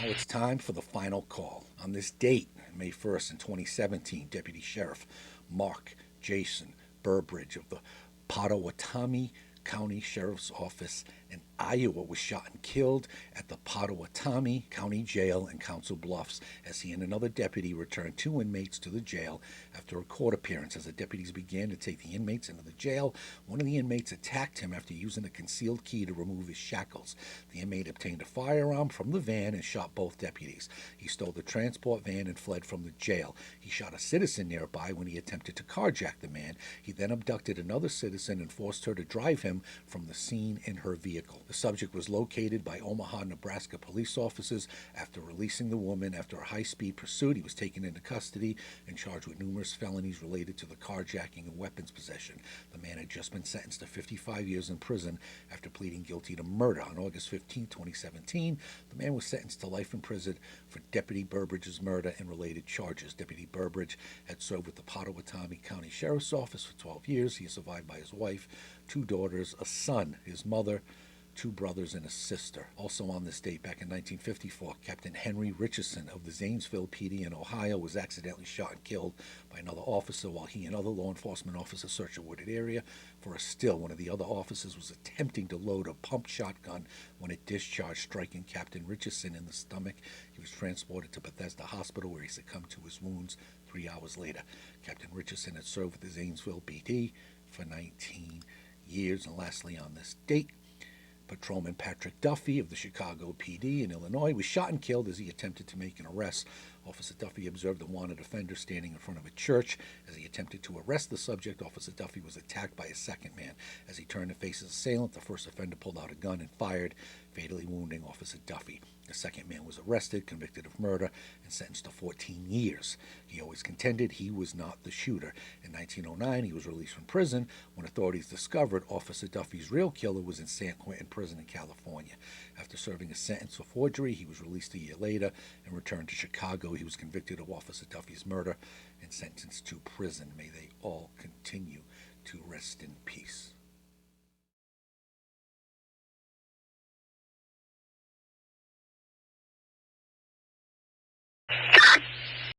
Now it's time for the final call. On this date, May 1st in 2017, Deputy Sheriff Mark Jason Burbridge of the Pottawattamie County Sheriff's Office in Iowa was shot and killed at the Pottawattamie County Jail in Council Bluffs as he and another deputy returned two inmates to the jail after a court appearance. As the deputies began to take the inmates into the jail, one of the inmates attacked him after using a concealed key to remove his shackles. The inmate obtained a firearm from the van and shot both deputies. He stole the transport van and fled from the jail. He shot a citizen nearby when he attempted to carjack the man. He then abducted another citizen and forced her to drive him from the scene in her vehicle. The subject was located by Omaha, Nebraska police officers after releasing the woman after a high-speed pursuit. He was taken into custody and charged with numerous felonies related to the carjacking and weapons possession. The man had just been sentenced to 55 years in prison after pleading guilty to murder. On August 15, 2017, the man was sentenced to life in prison for Deputy Burbridge's murder and related charges. Deputy Burbridge had served with the Pottawattamie County Sheriff's Office for 12 years. He is survived by his wife, two daughters, a son, his mother, two brothers, and a sister. Also on this date, back in 1954, Captain Henry Ritchason of the Zanesville PD in Ohio was accidentally shot and killed by another officer while he and other law enforcement officers searched a wooded area for a still. One of the other officers was attempting to load a pump shotgun when it discharged, striking Captain Ritchason in the stomach. He was transported to Bethesda Hospital where he succumbed to his wounds 3 hours later. Captain Ritchason had served with the Zanesville PD for 19 years. And lastly, on this date, Patrolman Duffy of the Chicago PD in Illinois was shot and killed as he attempted to make an arrest. Officer Duffy observed a wanted offender standing in front of a church. As he attempted to arrest the subject, Officer Duffy was attacked by a second man. As he turned to face his assailant, the first offender pulled out a gun and fired, fatally wounding Officer Duffy. The second man was arrested, convicted of murder, and sentenced to 14 years. He always contended he was not the shooter. In 1909, he was released from prison when authorities discovered Officer Duffy's real killer was in San Quentin Prison in California. After serving a sentence for forgery, he was released a year later and returned to Chicago. He was convicted of Officer Duffy's murder and sentenced to prison. May they all continue to rest in peace.